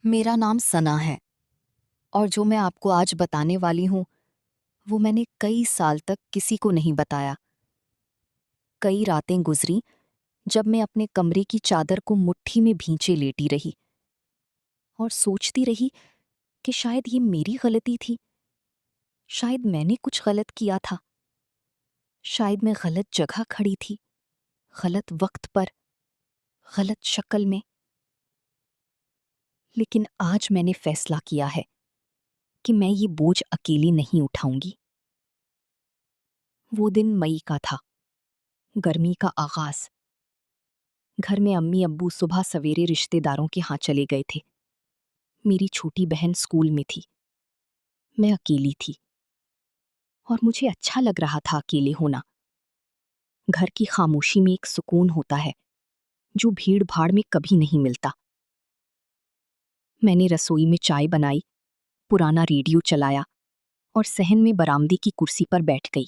मेरा नाम सना है और जो मैं आपको आज बताने वाली हूँ वो मैंने कई साल तक किसी को नहीं बताया। कई रातें गुजरी जब मैं अपने कमरे की चादर को मुट्ठी में भींचे लेटी रही और सोचती रही कि शायद ये मेरी गलती थी। शायद मैंने कुछ गलत किया था। शायद मैं गलत जगह खड़ी थी, गलत वक्त पर, गलत शक्ल में। लेकिन आज मैंने फैसला किया है कि मैं ये बोझ अकेली नहीं उठाऊंगी। वो दिन मई का था, गर्मी का आगाज। घर में अम्मी अब्बू सुबह सवेरे रिश्तेदारों के यहाँ चले गए थे। मेरी छोटी बहन स्कूल में थी। मैं अकेली थी और मुझे अच्छा लग रहा था अकेले होना। घर की खामोशी में एक सुकून होता है जो भीड़ भाड़ में कभी नहीं मिलता। मैंने रसोई में चाय बनाई, पुराना रेडियो चलाया और सहन में बरामदे की कुर्सी पर बैठ गई।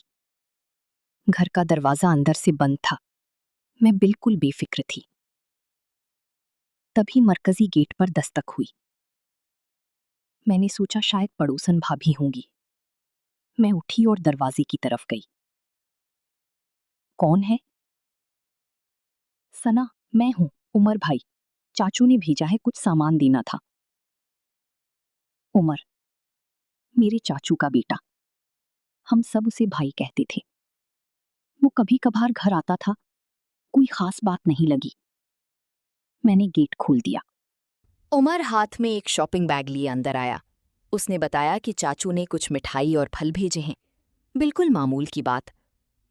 घर का दरवाजा अंदर से बंद था। मैं बिल्कुल बेफिक्र थी। तभी मरकजी गेट पर दस्तक हुई। मैंने सोचा शायद पड़ोसन भाभी होंगी। मैं उठी और दरवाजे की तरफ गई। कौन है? सना, मैं हूं, उमर भाई। चाचू ने भेजा है, कुछ सामान देना था। उमर, मेरे चाचू का बेटा। हम सब उसे भाई कहते थे। वो कभी कभार घर आता था। कोई खास बात नहीं लगी। मैंने गेट खोल दिया। उमर हाथ में एक शॉपिंग बैग लिए अंदर आया। उसने बताया कि चाचू ने कुछ मिठाई और फल भेजे हैं। बिल्कुल मामूल की बात।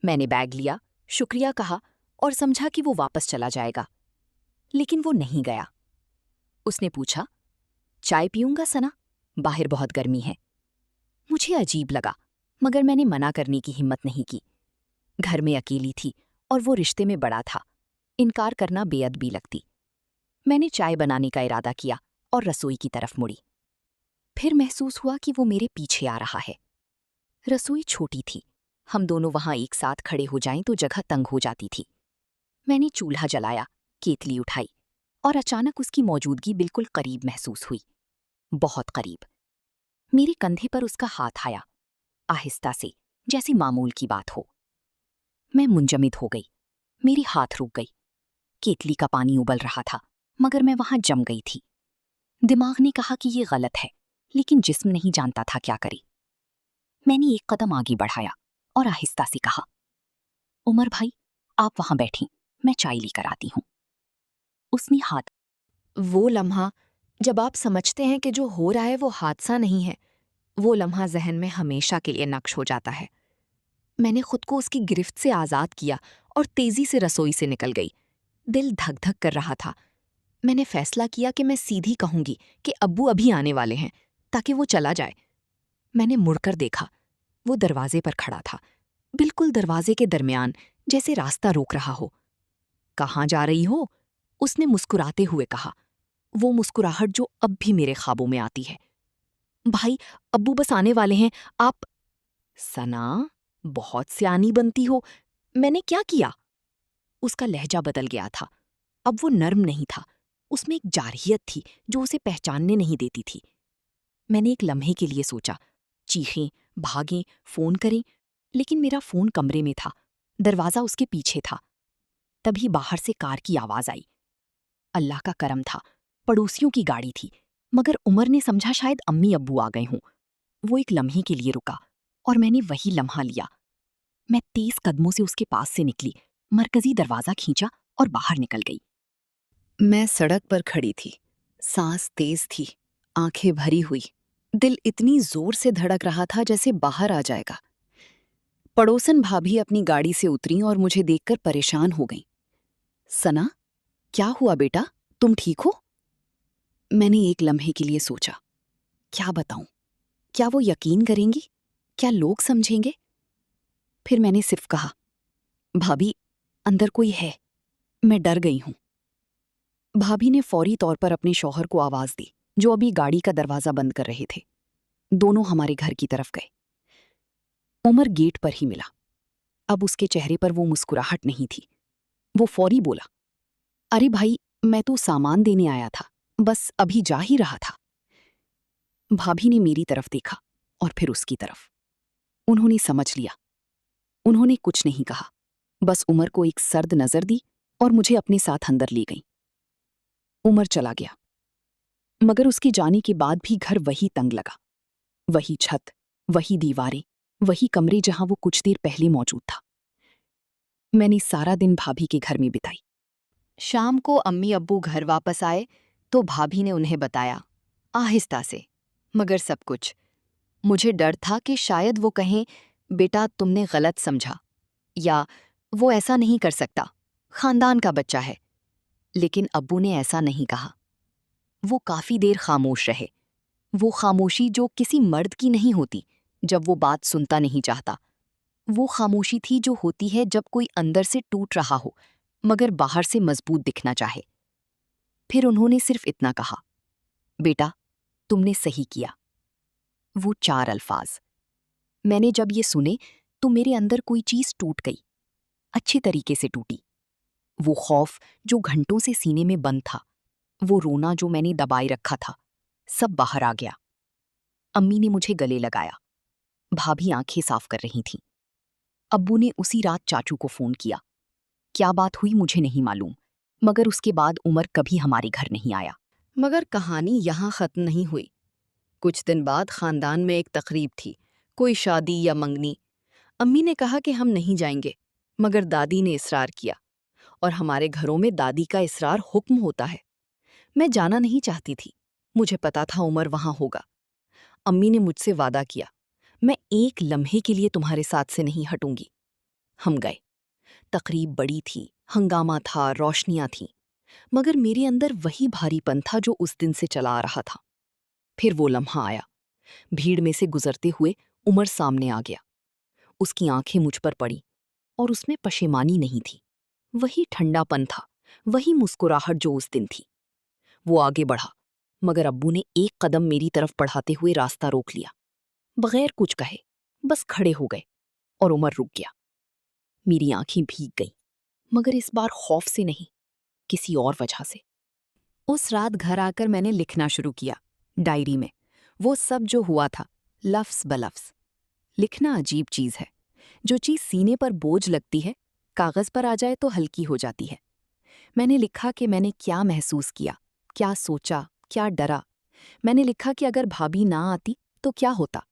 मैंने बैग लिया, शुक्रिया कहा और समझा कि वो वापस चला जाएगा। लेकिन वो नहीं गया। उसने पूछा, चाय पीऊंगा सना? बाहर बहुत गर्मी है। मुझे अजीब लगा, मगर मैंने मना करने की हिम्मत नहीं की। घर में अकेली थी और वो रिश्ते में बड़ा था। इनकार करना बेअदबी लगती। मैंने चाय बनाने का इरादा किया और रसोई की तरफ मुड़ी। फिर महसूस हुआ कि वो मेरे पीछे आ रहा है। रसोई छोटी थी। हम दोनों वहां एक साथ खड़े हो जाएं तो जगह तंग हो जाती थी। मैंने चूल्हा जलाया, केतली उठाई और अचानक उसकी मौजूदगी बिल्कुल करीब महसूस हुई। बहुत करीब। मेरे कंधे पर उसका हाथ आया, आहिस्ता से, जैसी मामूल की बात हो। मैं मुंजमिद हो गई। मेरी हाथ रुक गई। केतली का पानी उबल रहा था, मगर मैं वहां जम गई थी। दिमाग ने कहा कि ये गलत है, लेकिन जिस्म नहीं जानता था क्या करे। मैंने एक कदम आगे बढ़ाया और आहिस्ता से कहा, उमर भाई, आप वहां बैठें, मैं चाय लेकर आती हूं। उसने हाथ। वो लम्हा जब आप समझते हैं कि जो हो रहा है वो हादसा नहीं है, वो लम्हा जहन में हमेशा के लिए नक्श हो जाता है। मैंने खुद को उसकी गिरफ्त से आज़ाद किया और तेजी से रसोई से निकल गई। दिल धक धक कर रहा था। मैंने फैसला किया कि मैं सीधी कहूंगी कि अब्बू अभी आने वाले हैं, ताकि वो चला जाए। मैंने मुड़कर देखा। वो दरवाजे पर खड़ा था, बिल्कुल दरवाजे के दरमियान, जैसे रास्ता रोक रहा हो। कहाँ जा रही हो? उसने मुस्कुराते हुए कहा, वो मुस्कुराहट जो अब भी मेरे ख्वाबों में आती है। भाई, अब्बू बस आने वाले हैं, आप। सना, बहुत सियानी बनती हो। मैंने क्या किया? उसका लहजा बदल गया था। अब वो नर्म नहीं था। उसमें एक जारहियत थी जो उसे पहचानने नहीं देती थी। मैंने एक लम्हे के लिए सोचा, चीखें, भागें, फोन करें, लेकिन मेरा फोन कमरे में था। दरवाजा उसके पीछे था। तभी बाहर से कार की आवाज आई। अल्लाह का करम था, पड़ोसियों की गाड़ी थी, मगर उमर ने समझा शायद अम्मी अब्बू आ गए हों। वो एक लम्हे के लिए रुका और मैंने वही लम्हा लिया। मैं तेज कदमों से उसके पास से निकली, मरकजी दरवाजा खींचा और बाहर निकल गई। मैं सड़क पर खड़ी थी। सांस तेज थी, आंखें भरी हुई। दिल इतनी जोर से धड़क रहा था जैसे बाहर आ जाएगा। पड़ोसन भाभी अपनी गाड़ी से उतरी और मुझे देखकर परेशान हो गईं। सना, क्या हुआ बेटा, तुम ठीक हो? मैंने एक लम्हे के लिए सोचा, क्या बताऊं? क्या वो यकीन करेंगी? क्या लोग समझेंगे? फिर मैंने सिर्फ कहा, भाभी, अंदर कोई है, मैं डर गई हूं। भाभी ने फौरी तौर पर अपने शौहर को आवाज दी, जो अभी गाड़ी का दरवाजा बंद कर रहे थे। दोनों हमारे घर की तरफ गए। उमर गेट पर ही मिला। अब उसके चेहरे पर वो मुस्कुराहट नहीं थी। वो फौरी बोला, अरे भाई, मैं तो सामान देने आया था, बस अभी जा ही रहा था। भाभी ने मेरी तरफ देखा और फिर उसकी तरफ। उन्होंने समझ लिया। उन्होंने कुछ नहीं कहा, बस उमर को एक सर्द नजर दी और मुझे अपने साथ अंदर ले गई। उमर चला गया, मगर उसके जाने के बाद भी घर वही तंग लगा। वही छत, वही दीवारें, वही कमरे जहां वो कुछ देर पहले मौजूद था। मैंने सारा दिन भाभी के घर में बिताई। शाम को अम्मी अब्बू घर वापस आए तो भाभी ने उन्हें बताया, आहिस्ता से, मगर सब कुछ। मुझे डर था कि शायद वो कहें, बेटा तुमने गलत समझा, या वो ऐसा नहीं कर सकता, खानदान का बच्चा है। लेकिन अब्बू ने ऐसा नहीं कहा। वो काफी देर खामोश रहे। वो खामोशी जो किसी मर्द की नहीं होती जब वो बात सुनता नहीं चाहता। वो खामोशी थी जो होती है जब कोई अंदर से टूट रहा हो मगर बाहर से मजबूत दिखना चाहे। फिर उन्होंने सिर्फ इतना कहा, बेटा तुमने सही किया। वो 4 अल्फाज मैंने जब ये सुने तो मेरे अंदर कोई चीज टूट गई, अच्छी तरीके से टूटी। वो खौफ जो घंटों से सीने में बंद था, वो रोना जो मैंने दबाए रखा था, सब बाहर आ गया। अम्मी ने मुझे गले लगाया। भाभी आंखें साफ कर रही थीं। अब्बू ने उसी रात चाचू को फोन किया। क्या बात हुई मुझे नहीं मालूम, मगर उसके बाद उमर कभी हमारे घर नहीं आया। मगर कहानी यहाँ खत्म नहीं हुई। कुछ दिन बाद खानदान में एक तकरीब थी, कोई शादी या मंगनी। अम्मी ने कहा कि हम नहीं जाएंगे, मगर दादी ने इसरार किया, और हमारे घरों में दादी का इसरार हुक्म होता है। मैं जाना नहीं चाहती थी, मुझे पता था उमर वहां होगा। अम्मी ने मुझसे वादा किया, मैं एक लम्हे के लिए तुम्हारे साथ से नहीं हटूंगी। हम गए। तकरीब बड़ी थी, हंगामा था, रोशनियां थीं, मगर मेरे अंदर वही भारीपन था जो उस दिन से चला आ रहा था। फिर वो लम्हा आया। भीड़ में से गुजरते हुए उमर सामने आ गया। उसकी आंखें मुझ पर पड़ी और उसमें पशेमानी नहीं थी। वही ठंडापन था, वही मुस्कुराहट जो उस दिन थी। वो आगे बढ़ा, मगर अब्बू ने एक कदम मेरी तरफ बढ़ाते हुए रास्ता रोक लिया। बगैर कुछ कहे बस खड़े हो गए और उमर रुक गया। मेरी आंखें भीग गईं, मगर इस बार खौफ से नहीं, किसी और वजह से। उस रात घर आकर मैंने लिखना शुरू किया, डायरी में, वो सब जो हुआ था, लफ्ज़ बलफ्ज़। लिखना अजीब चीज़ है। जो चीज़ सीने पर बोझ लगती है, कागज़ पर आ जाए तो हल्की हो जाती है। मैंने लिखा कि मैंने क्या महसूस किया, क्या सोचा, क्या डरा। मैंने लिखा कि अगर भाभी ना आती तो क्या होता।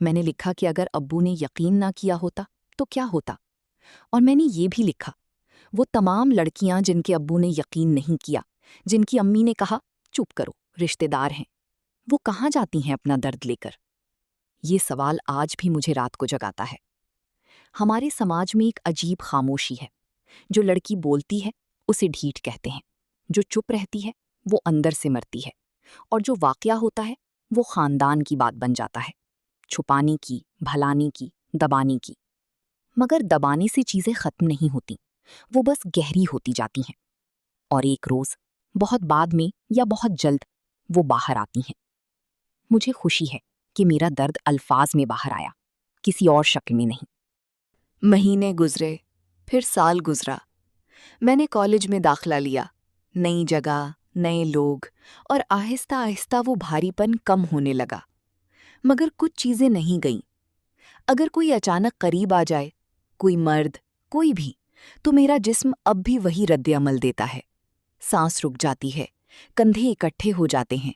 मैंने लिखा कि अगर अब्बू ने यकीन ना किया होता तो क्या होता। और मैंने ये भी लिखा, वो तमाम लड़कियां जिनके अब्बू ने यकीन नहीं किया, जिनकी अम्मी ने कहा चुप करो, रिश्तेदार हैं, वो कहाँ जाती हैं अपना दर्द लेकर। ये सवाल आज भी मुझे रात को जगाता है। हमारे समाज में एक अजीब खामोशी है। जो लड़की बोलती है उसे ढीठ कहते हैं, जो चुप रहती है वो अंदर से मरती है, और जो वाकया होता है वो खानदान की बात बन जाता है, छुपाने की, भलाने की, दबाने की। मगर दबाने से चीज़ें खत्म नहीं होती, वो बस गहरी होती जाती हैं, और एक रोज़, बहुत बाद में या बहुत जल्द, वो बाहर आती हैं। मुझे खुशी है कि मेरा दर्द अल्फाज में बाहर आया, किसी और शक्ल में नहीं। महीने गुजरे, फिर साल गुजरा। मैंने कॉलेज में दाखला लिया, नई जगह, नए लोग, और आहिस्ता आहिस्ता वो भारीपन कम होने लगा। मगर कुछ चीज़ें नहीं गईं। अगर कोई अचानक करीब आ जाए, कोई मर्द, कोई भी, तो मेरा जिस्म अब भी वही रद्द-ए-अमल देता है। सांस रुक जाती है, कंधे इकट्ठे हो जाते हैं,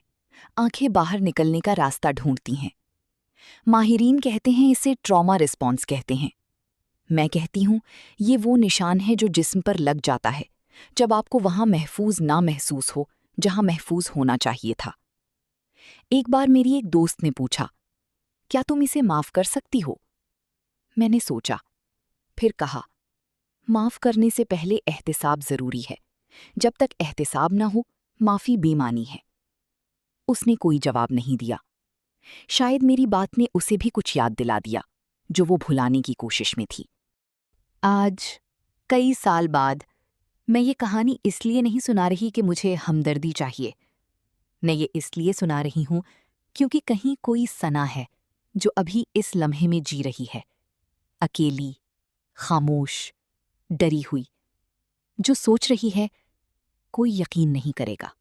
आंखें बाहर निकलने का रास्ता ढूंढती हैं। माहिरीन कहते हैं इसे ट्रॉमा रिस्पॉन्स कहते हैं। मैं कहती हूँ ये वो निशान है जो जिस्म पर लग जाता है जब आपको वहां महफूज ना महसूस हो जहां महफूज होना चाहिए था। एक बार मेरी एक दोस्त ने पूछा, क्या तुम इसे माफ कर सकती हो? मैंने सोचा, फिर कहा, माफ करने से पहले एहतिसाब जरूरी है। जब तक एहतिसाब ना हो, माफी बेमानी है। उसने कोई जवाब नहीं दिया। शायद मेरी बात ने उसे भी कुछ याद दिला दिया जो वो भुलाने की कोशिश में थी। आज, कई साल बाद, मैं ये कहानी इसलिए नहीं सुना रही कि मुझे हमदर्दी चाहिए। मैं ये इसलिए सुना रही हूं क्योंकि कहीं कोई सना है जो अभी इस लम्हे में जी रही है, अकेली, खामोश, डरी हुई, जो सोच रही है कोई यकीन नहीं करेगा।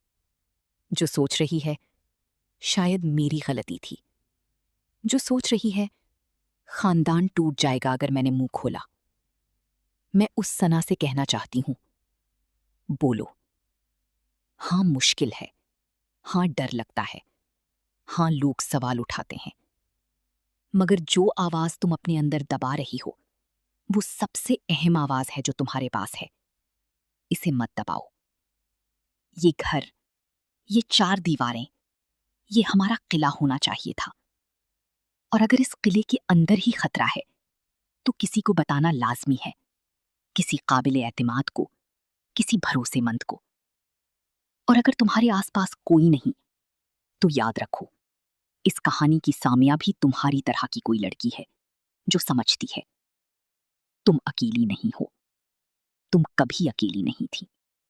जो सोच रही है शायद मेरी गलती थी। जो सोच रही है खानदान टूट जाएगा अगर मैंने मुंह खोला। मैं उस सना से कहना चाहती हूं, बोलो। हाँ मुश्किल है, हाँ डर लगता है, हाँ लोग सवाल उठाते हैं, मगर जो आवाज तुम अपने अंदर दबा रही हो वो सबसे अहम आवाज है जो तुम्हारे पास है। इसे मत दबाओ। ये घर, ये 4 दीवारें, ये हमारा किला होना चाहिए था। और अगर इस किले के अंदर ही खतरा है तो किसी को बताना लाजमी है, किसी काबिल एतमाद को, किसी भरोसेमंद को। और अगर तुम्हारे आसपास कोई नहीं तो याद रखो, इस कहानी की सामिया भी तुम्हारी तरह की कोई लड़की है जो समझती है तुम अकेली नहीं हो। तुम कभी अकेली नहीं थी।